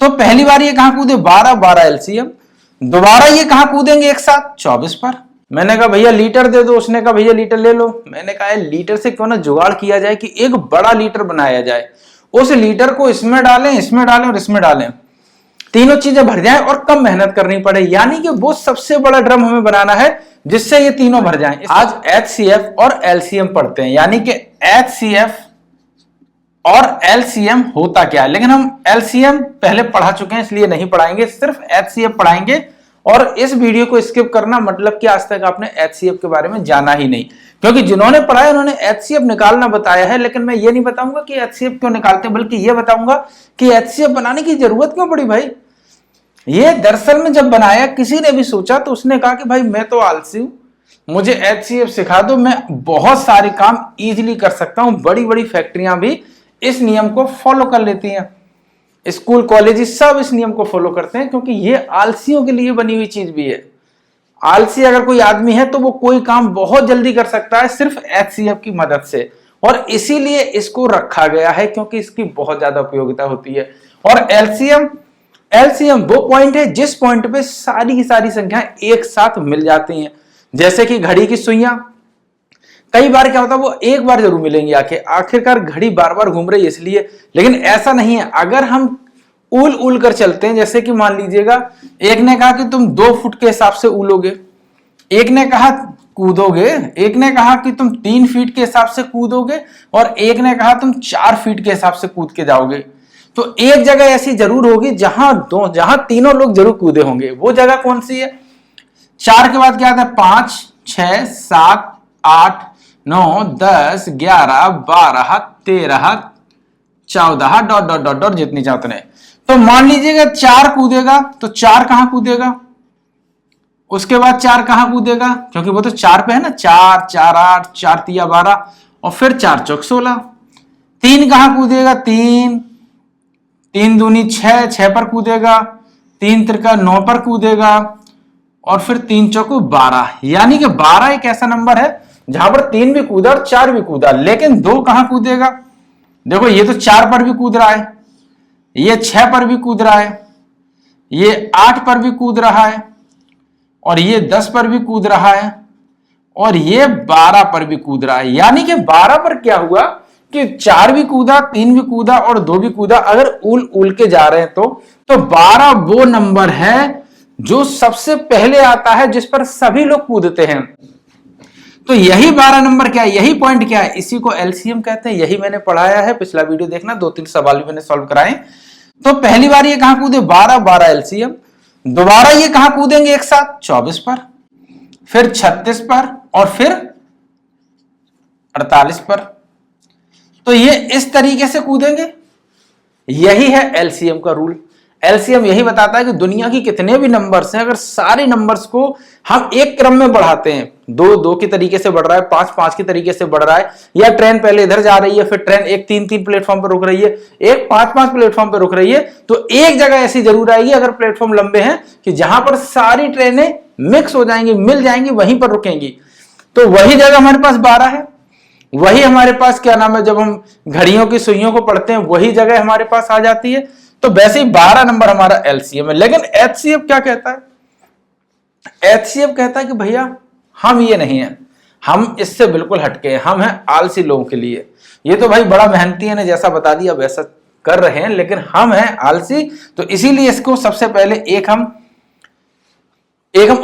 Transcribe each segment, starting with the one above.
तो पहली बार ये कहां कूदे 12 एलसीएम, दोबारा ये कहां कूदेंगे एक साथ 24 पर। मैंने कहा भैया लीटर दे दो, उसने कहा भैया लीटर ले लो। मैंने कहा लीटर से क्यों ना जुगाड़ किया जाए कि एक बड़ा लीटर बनाया जाए, उस लीटर को इसमें डालें, इसमें डालें और इसमें डालें, तीनों चीजें भर जाएं और कम मेहनत करनी पड़े। यानी कि वो सबसे बड़ा ड्रम हमें बनाना है जिससे ये तीनों भर जाएं। आज एचसीएफ और एलसीएम पढ़ते हैं, यानी कि एचसीएफ और एलसीएम होता क्या है। लेकिन हम एलसीएम पहले पढ़ा चुके हैं इसलिए नहीं पढ़ाएंगे, सिर्फ एचसीएफ पढ़ाएंगे। और इस वीडियो को स्किप करना मतलब कि आज तक आपने एचसीएफ के बारे में जाना ही नहीं, क्योंकि जिन्होंने पढ़ा है उन्होंने एचसीएफ निकालना बताया है। लेकिन मैं ये नहीं बताऊंगा कि एचसीएफ क्यों निकालते हैं, बल्कि ये बताऊंगा कि एचसीएफ बनाने की जरूरत क्यों पड़ी भाई। ये दरअसल में जब बनाया किसी ने भी सोचा तो उसने कहा कि भाई मैं तो आलसी हूं, मुझे एचसीएफ सिखा दो, मैं बहुत सारे काम इजीली कर सकता हूं। बड़ी बड़ी फैक्ट्रियां भी इस नियम को फॉलो कर लेती हैं, स्कूल कॉलेज सब इस नियम को फॉलो करते हैं, क्योंकि ये आलसियों के लिए बनी हुई चीज भी है। आलसी अगर कोई आदमी है तो वो कोई काम बहुत जल्दी कर सकता है सिर्फ एचसीएफ की मदद से, और इसीलिए इसको रखा गया है क्योंकि इसकी बहुत ज्यादा उपयोगिता होती है। और एलसीएम वो पॉइंट है जिस पॉइंट पे सारी की सारी संख्याएं एक साथ मिल जाती हैं। जैसे कि घड़ी की सुइयां, कई बार क्या होता है वो एक बार जरूर मिलेंगी, आखिरकार घड़ी बार बार घूम रही है इसलिए। लेकिन ऐसा नहीं है, अगर हम उल उल कर चलते हैं, जैसे कि मान लीजिएगा एक ने कहा कि तुम 2 फुट के हिसाब से उलोगे, एक ने कहा कूदोगे, एक ने कहा कि तुम 3 फीट के हिसाब से कूदोगे, और एक ने कहा तुम 4 फीट के हिसाब से कूद के जाओगे। तो एक जगह ऐसी जरूर होगी जहां तीनों लोग जरूर कूदे होंगे। वो जगह कौन सी है? 4 के बाद क्या आता है? 5, 6, 7, 8, 9, 10, 11, 12, 13, 14 डॉट डॉट डॉट डॉट जितनी चाहते हैं। तो मान लीजिएगा 4 कूदेगा तो 4 कहां कूदेगा, उसके बाद 4 कहां कूदेगा, क्योंकि वो तो 4 पे है ना, 4, 4, 8, 4 तिया 12, और फिर 4 चौक 16। 3 कहां कूदेगा? 3 दूनी 6, 6 पर कूदेगा, 3 तिरका 9 पर कूदेगा, और फिर 3 चौक 12। यानी कि 12 एक ऐसा नंबर है जहां पर 3 भी कूदा और 4 भी कूदा, लेकिन 2 कहां कूदेगा? देखो ये तो 4 पर भी कूद रहा है, ये 6 पर भी कूद रहा है, ये 8 पर भी कूद रहा है, और ये 10 पर भी कूद रहा है, और ये 12 पर भी कूद रहा है। यानी कि 12 पर क्या हुआ कि 4 भी कूदा, 3 भी कूदा और 2 भी कूदा। अगर उल उल के जा रहे हैं तो 12 वो नंबर है जो सबसे पहले आता है, जिस पर सभी लोग कूदते हैं। तो यही 12 नंबर क्या है, यही पॉइंट क्या है, इसी को एलसीएम कहते हैं। यही मैंने पढ़ाया है, पिछला वीडियो देखना, 2-3 सवाल भी मैंने सॉल्व कराए। तो पहली बार ये कहां कूदे 12 एलसीएम, दोबारा ये कहां कूदेंगे एक साथ 24 पर, फिर 36 पर, और फिर 48 पर। तो ये इस तरीके से कूदेंगे। यही है एलसीएम का रूल। एलसीएम यही बताता है कि दुनिया की कितने भी नंबर्स हैं, अगर सारे नंबर्स को हम एक क्रम में बढ़ाते हैं, 2-2 के तरीके से बढ़ रहा है, 5-5 के तरीके से बढ़ रहा है, या ट्रेन पहले इधर जा रही है, फिर ट्रेन एक 3-3 प्लेटफॉर्म पर रुक रही है, एक 5-5 प्लेटफॉर्म पर रुक रही है, तो एक जगह ऐसी जरूर आएगी अगर प्लेटफॉर्म लंबे हैं कि जहां पर सारी ट्रेनें मिक्स हो जाएंगी, मिल जाएंगी, वहीं पर रुकेंगी। तो वही जगह हमारे पास 12 है। वही हमारे पास क्या नाम है, जब हम घड़ियों की सुइयों को पढ़ते हैं वही जगह हमारे पास आ जाती है। तो वैसे ही 12 नंबर हमारा एलसीएम है। लेकिन एचसीएफ क्या कहता है? एचसीएफ कहता है कि भैया हम ये नहीं है, हम इससे बिल्कुल हटके हैं, हम हैं आलसी लोगों के लिए। ये तो भाई बड़ा मेहनती है ने जैसा बता दिया वैसा कर रहे हैं, लेकिन हम हैं आलसी। तो इसीलिए इसको सबसे पहले एक हम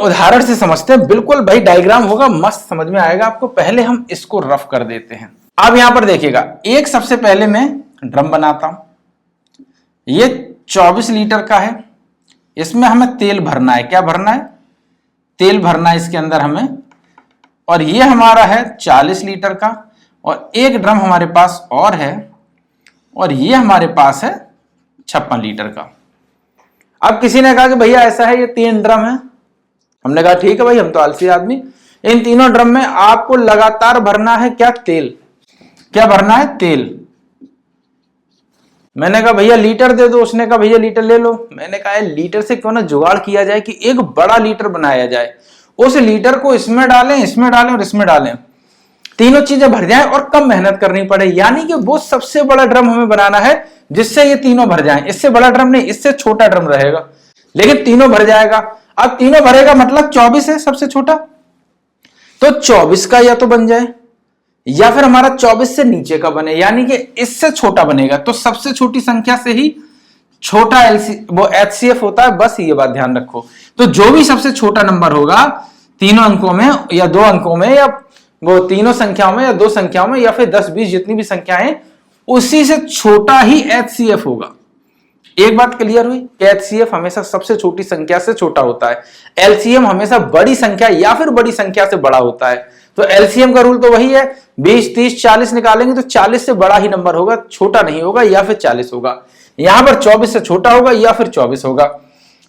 उदाहरण से समझते हैं। बिल्कुल भाई डायग्राम होगा, मस्त समझ में आएगा आपको। पहले हम इसको रफ कर देते हैं। अब यहां पर देखिएगा, एक सबसे पहले मैं ड्रम बनाता हूं। ये 24 लीटर का है, इसमें हमें तेल भरना है। क्या भरना है? तेल भरना है इसके अंदर हमें। और ये हमारा है 40 लीटर का, और एक ड्रम हमारे पास और है, और ये हमारे पास है 56 लीटर का। अब किसी ने कहा कि भैया ऐसा है, ये 3 ड्रम है। हमने कहा ठीक है भाई, हम तो आलसी आदमी, इन तीनों ड्रम में आपको लगातार भरना है क्या? तेल। क्या भरना है? तेल। मैंने कहा भैया लीटर दे दो, उसने कहा भैया लीटर ले लो। मैंने कहा लीटर से क्यों ना जुगाड़ किया जाए कि एक बड़ा लीटर बनाया जाए, उस लीटर को इसमें डालें, इसमें डालें और इसमें डालें, तीनों चीजें भर जाएं और कम मेहनत करनी पड़े, यानी कि वो सबसे बड़ा ड्रम हमें बनाना है जिससे ये तीनों भर जाएं। इससे बड़ा ड्रम नहीं, इससे छोटा ड्रम रहेगा, लेकिन तीनों भर जाएगा। अब तीनों भरेगा मतलब 24 है सबसे छोटा, तो 24 का या तो बन जाए या फिर हमारा 24 से नीचे का बने, यानी कि इससे छोटा बनेगा। तो सबसे छोटी संख्या से ही छोटा वो HCF होता है, बस ये बात ध्यान रखो। तो जो भी सबसे छोटा नंबर होगा तीनों अंकों में या 2 अंकों में, या वो तीनों संख्याओं में या 2 संख्याओं में, या फिर 10 20 जितनी भी संख्याएं, उसी से छोटा ही HCF होगा। एक बात क्लियर हुई कि HCF हमेशा सबसे छोटी संख्या से छोटा होता है, LCM हमेशा बड़ी संख्या या फिर बड़ी संख्या से बड़ा होता है। तो LCM का रूल तो वही है, 20 30 40 निकालेंगे तो 40 से बड़ा ही नंबर होगा, छोटा नहीं होगा, या फिर 40 होगा। यहां पर 24 से छोटा होगा या फिर 24 होगा।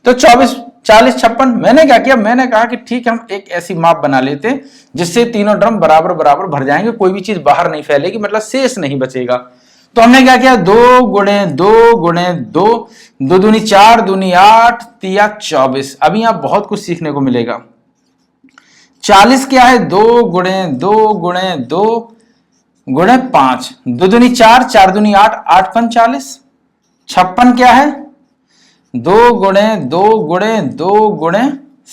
तो 24 40 56। मैंने क्या किया, मैंने कहा कि ठीक है हम एक ऐसी माप बना लेते हैं जिससे तीनों ड्रम बराबर बराबर भर जाएंगे, कोई भी चीज बाहर नहीं फैलेगी, मतलब शेष नहीं बचेगा। तो हमने क्या किया, 2 गुणे 2 गुणे 2, 2 दूनी 4, दूनी 8, तिया 24। अभी यहां बहुत कुछ सीखने को मिलेगा। 40 क्या है, 2 गुणे 2 गुणे 2 गुणे 5, 2 दूनी 4, 4 दूनी 8, 8 5 40। 56 क्या है, 2 गुणे 2 गुणे 2 गुणे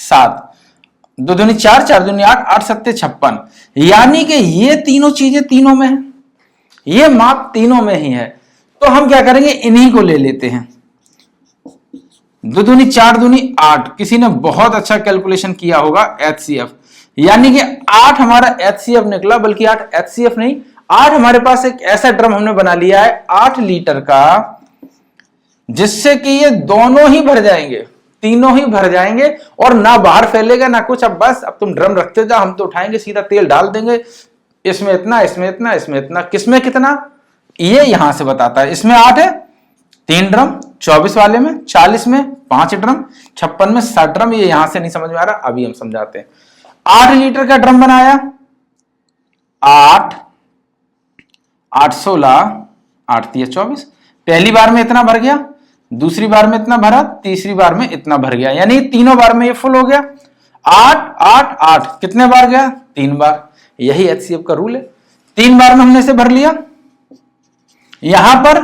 7, 2 दूनी 4, 4 दूनी 8, 8 7 56। यानी कि ये तीनों चीजें तीनों में है, ये माप तीनों में ही है। तो हम क्या करेंगे, इन्हीं को ले लेते हैं। 2 दूनी 4 दूनी 8, किसी ने बहुत अच्छा कैलकुलेशन किया होगा HCF, यानी कि 8 हमारा HCF निकला, बल्कि 8 HCF नहीं, 8 हमारे पास एक ऐसा ड्रम हमने बना लिया है 8 लीटर का, जिससे कि ये दोनों ही भर जाएंगे, तीनों ही भर जाएंगे और ना बाहर फैलेगा ना कुछ। अब बस अब तुम ड्रम रखते जाओ, हम तो उठाएंगे सीधा तेल डाल देंगे, इसमें इतना इसमें इतना इसमें इतना, किसमें कितना ये यहां से बताता है। इसमें 8 है 3 ड्रम, 24 वाले में 40 में 5 ड्रम, 56 में 7 ड्रम। ये यहां से नहीं समझ में आ रहा, अभी हम समझाते हैं। 8 लीटर का ड्रम बनाया, 8 8 16 8 3 24। पहली बार में इतना भर गया, दूसरी बार में इतना भरा, तीसरी बार में इतना भर गया, यानी तीनों बार में ये फुल हो गया। 8 8 8 कितने बार गया, 3 बार। यही HCF का रूल है, 3 बार में हमने इसे भर लिया। यहां पर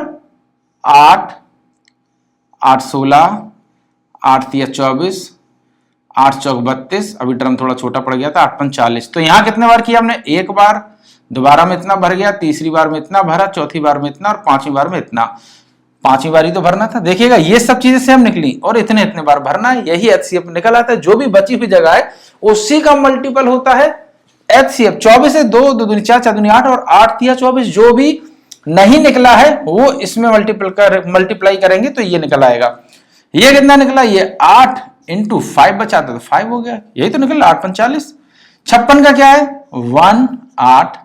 8 8 16 8 3 24 8 चौक 32। अभी ड्रम थोड़ा छोटा पड़ गया था, 8 5 40। तो यहां कितने बार किया हमने, एक बार, दोबारा में इतना भर गया, तीसरी बार में इतना भरा, चौथी बार में इतना और पांचवी बार में इतना। पांचवी बार ही तो भरना था। देखिएगा ये सब चीजें सेम निकली और इतने इतने बार भरना है, यही HCF निकल आता है। जो भी बची हुई जगह है उसी का मल्टीपल होता है HCF। 24 है 2 2 दूनी 4 4 दूनी 8 और 8 3 24। जो भी नहीं निकला है वो इसमें मल्टीप्लाई करेंगे तो ये निकल आएगा। ये कितना निकला, ये 8 इंटू 5 बचा था तो 5 हो गया, यही तो निकला 8 5 40। 56 का क्या है, 1 8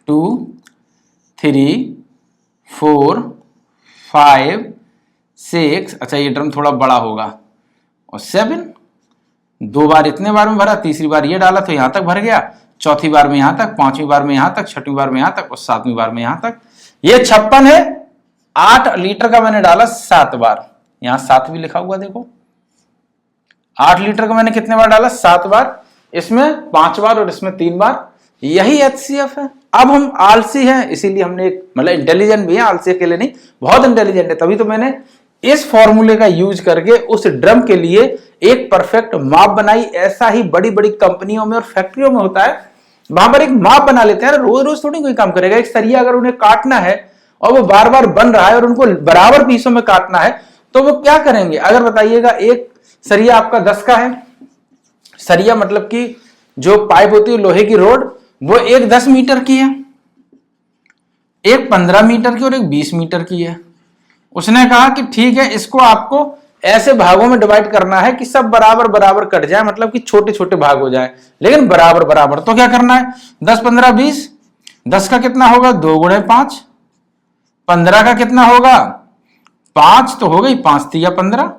2 3 4 5 6। अच्छा ये ड्रम थोड़ा बड़ा होगा, और 7। 2 बार इतने बार में भरा, तीसरी बार ये डाला तो यहां तक भर गया, चौथी बार में यहां तक, पांचवी बार में यहां तक, छठवीं बार में यहां तक और सातवीं बार में यहां तक। ये 56 है, 8 लीटर का मैंने डाला 7 बार, यहां 7 भी लिखा हुआ देखो। 8 लीटर का मैंने कितने बार डाला, 7 बार, इसमें 5 बार और इसमें 3 बार। यही HCF है। अब हम आलसी हैं, इसीलिए हमने एक मतलब इंटेलिजेंट भी है, आलसी के लिए नहीं, बहुत इंटेलिजेंट है, तभी तो मैंने इस फॉर्मूले का यूज करके उस ड्रम के लिए एक परफेक्ट माप बनाई। ऐसा ही बड़ी बड़ी कंपनियों में और फैक्ट्रियों में होता है, वहां पर एक माप बना लेते हैं। रोज रोज थोड़ी कोई काम करेगा। एक सरिया अगर उन्हें काटना है और वो बार बार बन रहा है और उनको बराबर पीसों में काटना है तो वो क्या करेंगे। अगर बताइएगा एक सरिया आपका 10 का है, सरिया मतलब कि जो पाइप होती है लोहे की रोड, वो एक 10 मीटर की है, एक 15 मीटर की और एक 20 मीटर की है। उसने कहा कि ठीक है, इसको आपको ऐसे भागों में डिवाइड करना है कि सब बराबर बराबर कट जाए, मतलब कि छोटे छोटे भाग हो जाए लेकिन बराबर बराबर। तो क्या करना है, 10 15 20। 10 का कितना होगा, 2 गुणे 5। 15 का कितना होगा, 5 तो हो गई, 5 तिया 15।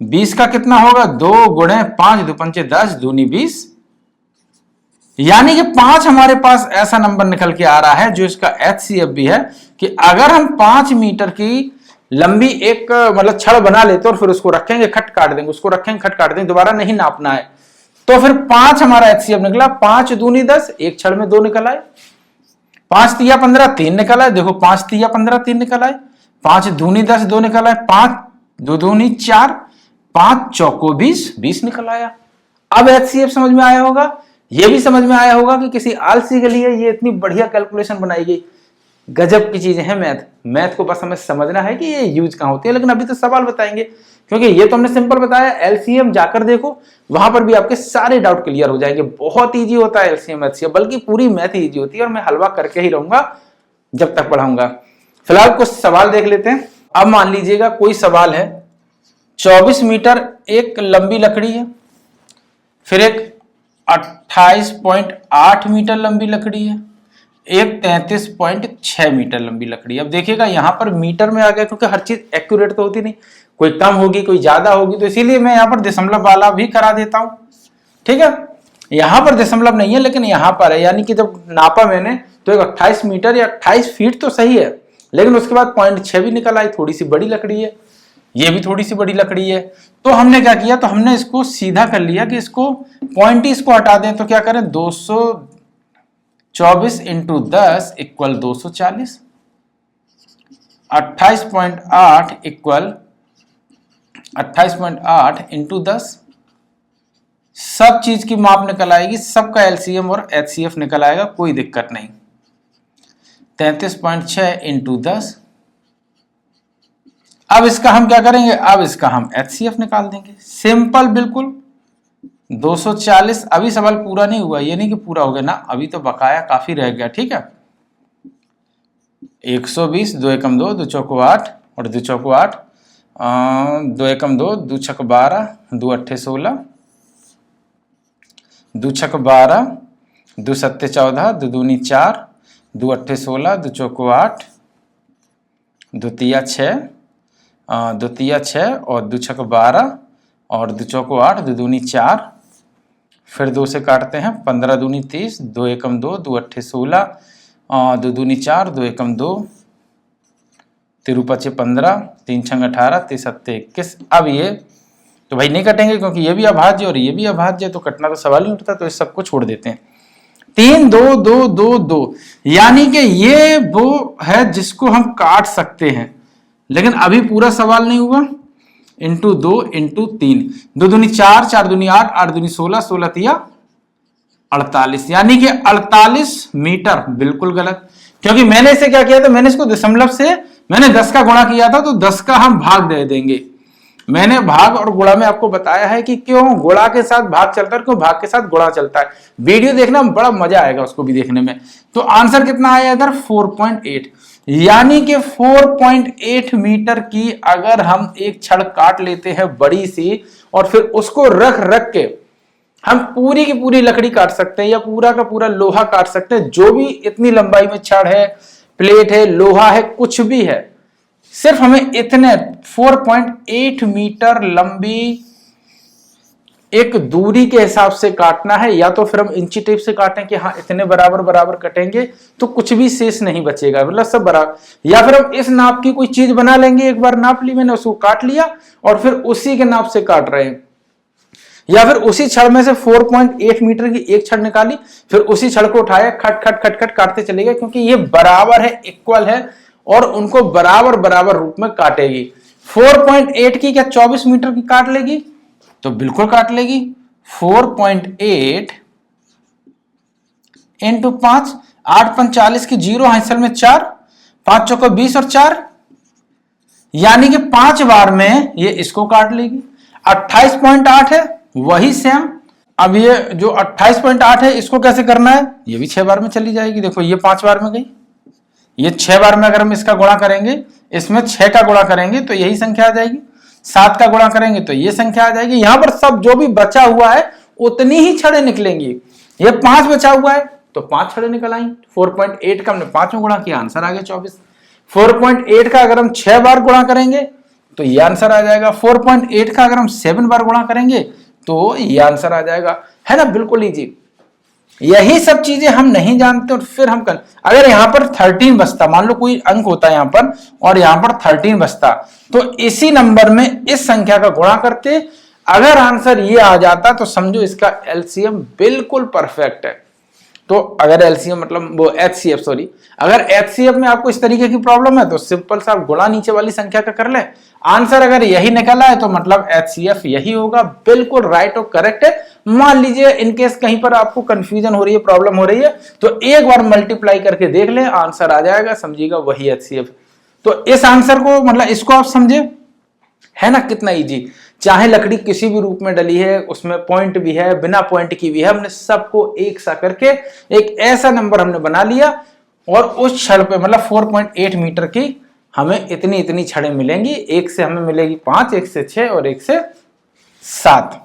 20 का कितना होगा, 2 गुणे 5 2 पंचे 10 दूनी 20। यानी कि 5 हमारे पास ऐसा नंबर निकल के आ रहा है जो इसका HCF भी है कि अगर हम 5 मीटर की लंबी एक मतलब छड़ बना लेते और फिर उसको रखेंगे, खट काट देंगे, उसको रखेंगे, खट काट देंगे, दोबारा नहीं नापना है, तो फिर 5 हमारा एचसीएफ निकला, 5 दूनी 10, एक छड़ में 2 निकल आए, 5 तिया 15, 3 निकल आए, देखो 5 तिया 15, 3 निकल आए, 5 दूनी 10, 2 निकल आए, 5 दो दूनी 4, 5 चौको 20, 20 निकल आया। अब एचसीएफ समझ में आया होगा, यह भी समझ में आया होगा कि किसी आलसी के लिए ये इतनी बढ़िया कैलकुलेशन बनाई गई। गजब की चीजें हैं मैथ को बस हमें समझना है कि ये यूज कहां होती है। लेकिन अभी तो सवाल बताएंगे, क्योंकि ये तो हमने सिंपल बताया, एलसीएम जाकर देखो, वहां पर भी आपके सारे डाउट क्लियर हो जाएंगे। बहुत इजी होता है एलसीएम एचसीएफ, बल्कि पूरी मैथ इजी होती है और मैं हलवा करके ही रहूंगा जब तक पढ़ाऊंगा। फिलहाल कुछ सवाल देख लेते हैं। अब मान लीजिएगा कोई सवाल है, 24 मीटर एक लंबी लकड़ी है, फिर एक 28.8 मीटर लंबी लकड़ी है, एक 33.6 मीटर लंबी लकड़ी। अब देखिएगा यहां पर मीटर में आ गया, क्योंकि हर चीज एक्यूरेट तो होती नहीं, कोई कम होगी कोई ज्यादा होगी, तो इसीलिए मैं यहां पर दशमलव वाला भी करा देता हूं। ठीक है, यहां पर दशमलव नहीं है लेकिन यहां पर है, यानी कि जब नापा मैंने तो एक 28 मीटर या 28 फीट तो सही है, लेकिन उसके बाद 0.6 भी निकल आई, थोड़ी सी बड़ी लकड़ी है, ये भी थोड़ी सी बड़ी लकड़ी है। तो हमने क्या किया, तो हमने इसको सीधा कर लिया कि इसको पॉइंट ही इसको हटा दें, तो क्या करें, 224 इंटू 10 इक्वल 240, 28.8 इक्वल 28.8 इंटू 10, सब चीज की माप निकल आएगी, सबका एलसीएम और एचसीएफ निकल आएगा, कोई दिक्कत नहीं। 33.6 इंटू 10, अब इसका हम क्या करेंगे, अब इसका हम एचसीएफ निकाल देंगे, सिंपल बिल्कुल। 240, अभी सवाल पूरा नहीं हुआ, ये नहीं कि पूरा हो गया ना, अभी तो बकाया काफी रह गया। ठीक है, 120, 2 एकम 2, 2 चौको 8 और 2 चौको 8, 2 एकम 2, 2 छक 12, 2 अट्ठे 16, 2 छक 12, 2 सत्ते 14, 2 दूनी 4, 2 अट्ठे 16, 2 चौको 8, 2 तिया 6, 2 तिया 6 और 2 छक 12 और 2 चौको 8, 2 दूनी 4, फिर 2 से काटते हैं, 15 दूनी 30, 2 एकम 2, 2 अट्ठे 16, 2 दूनी 4, 2 एकम 2, 3 पचे 15, 3 छंग 18, 3 सत्ते 21। अब ये तो भाई नहीं कटेंगे, क्योंकि ये भी अभाज्य और ये भी अभाज्य, तो कटना तो सवाल नहीं उठता, तो इस सबको छोड़ देते हैं। 3 2 2 2 2, यानी कि ये वो है जिसको हम काट सकते हैं, लेकिन अभी पूरा सवाल नहीं हुआ। इंटू 2 इंटू 3, 2 दूनी 4, 4 दूनी 8, 8 दूनी 16, 16 तिया 48, यानी कि 48 मीटर। बिल्कुल गलत, क्योंकि मैंने इसे क्या किया था, मैंने इसको दशमलव से मैंने 10 का गुणा किया था, तो 10 का हम भाग दे देंगे। मैंने भाग और गुणा में आपको बताया है कि क्यों गुणा के साथ भाग चलता है, क्यों भाग के साथ गुणा चलता है। वीडियो देखना में बड़ा मजा आएगा उसको भी देखने में। तो आंसर कितना आया इधर, 4.8, यानी कि 4.8 मीटर की अगर हम एक छड़ काट लेते हैं बड़ी सी, और फिर उसको रख रख के हम पूरी की पूरी लकड़ी काट सकते हैं या पूरा का पूरा लोहा काट सकते हैं, जो भी इतनी लंबाई में छड़ है, प्लेट है, लोहा है, कुछ भी है, सिर्फ हमें इतने 4.8 मीटर लंबी एक दूरी के हिसाब से काटना है, या तो फिर हम इंची टेप से काटें कि हाँ इतने बराबर बराबर कटेंगे तो कुछ भी शेष नहीं बचेगा, मतलब सब बराबर, या फिर हम इस नाप की कोई चीज बना लेंगे, एक बार नाप ली मैंने, उसको काट लिया और फिर उसी के नाप से काट रहे हैं, या फिर उसी छड़ में से 4.8 मीटर की एक छड़ निकाली, फिर उसी छड़ को उठाया, खट खट खट खट काटते चले गए, क्योंकि ये बराबर है, इक्वल है और उनको बराबर बराबर रूप में काटेगी। 4.8 की क्या 24 मीटर की काट लेगी, तो बिल्कुल काट लेगी। 4.8 इंटू 5, 8 45 की 0 हासिल में 4, 5 चौको 20 और 4, यानी कि 5 बार में ये इसको काट लेगी। 28.8 है वही सेम। अब ये जो 28.8 है इसको कैसे करना है, ये भी 6 बार में चली जाएगी। देखो ये 5 बार में गई, ये 6 बार में अगर हम इसका गुणा करेंगे, इसमें 6 का गुणा करेंगे तो यही संख्या आ जाएगी, 7 का गुणा करेंगे तो ये संख्या आ जाएगी। यहां पर सब जो भी बचा हुआ है उतनी ही छड़े निकलेंगी। ये 5 बचा हुआ है तो 5 छड़े निकल आई। 4.8 का हमने 5 में गुणा किया, आंसर आ गया 24। 4.8 का अगर हम 6 बार गुणा करेंगे तो ये आंसर आ जाएगा। 4.8 का अगर हम 7 बार गुणा करेंगे तो ये आंसर आ जाएगा, है ना, बिल्कुल इजी। यही सब चीजें हम नहीं जानते और फिर हम अगर यहां पर 13 बचता, मान लो कोई अंक होता है यहां पर और यहां पर 13 बचता, तो इसी नंबर में इस संख्या का गुणा करते, अगर आंसर ये आ जाता तो समझो इसका एलसीएम बिल्कुल परफेक्ट है। तो अगर एलसीएम मतलब वो एचसीएफ, सॉरी, अगर एचसीएफ में आपको इस तरीके की प्रॉब्लम है तो सिंपल सा गुणा नीचे वाली संख्या का कर ले। आंसर अगर यही निकला है तो मतलब एचसीएफ यही होगा, बिल्कुल राइट और करेक्ट है। मान लीजिए इनकेस कहीं पर आपको कंफ्यूजन हो रही है, प्रॉब्लम हो रही है, तो एक बार मल्टीप्लाई करके देख ले, आंसर आ जाएगा, समझिएगा वही एचसीएफ। तो इस आंसर को मतलब इसको आप समझे, है ना कितना इजी। चाहे लकड़ी किसी भी रूप में डली है, उसमें पॉइंट भी है, बिना पॉइंट की भी है, हमने सबको एक सा करके एक ऐसा नंबर हमने बना लिया, और उस छड़ पे मतलब 4.8 मीटर की हमें इतनी इतनी छड़ें मिलेंगी। एक से हमें मिलेगी 5, एक से 6 और एक से 7।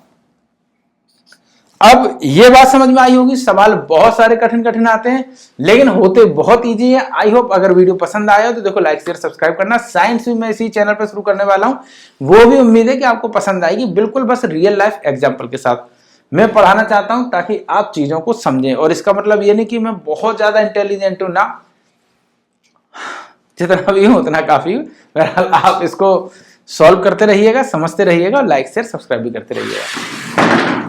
अब ये बात समझ में आई होगी, सवाल बहुत सारे कठिन कठिन आते हैं लेकिन होते बहुत इजी है। आई होप अगर वीडियो पसंद आया हो तो देखो लाइक शेयर सब्सक्राइब करना। साइंस भी मैं इसी चैनल पर शुरू करने वाला हूं, वो भी उम्मीद है कि आपको पसंद आएगी, बिल्कुल बस रियल लाइफ एग्जांपल के साथ मैं पढ़ाना चाहता हूं ताकि आप चीजों को समझें। और इसका मतलब ये नहीं कि मैं बहुत ज्यादा इंटेलिजेंट हूं ना, जितना भी हूं उतना काफी हूं। बहरहाल आप इसको सॉल्व करते रहिएगा, समझते रहिएगा, लाइक शेयर सब्सक्राइब भी करते रहिएगा।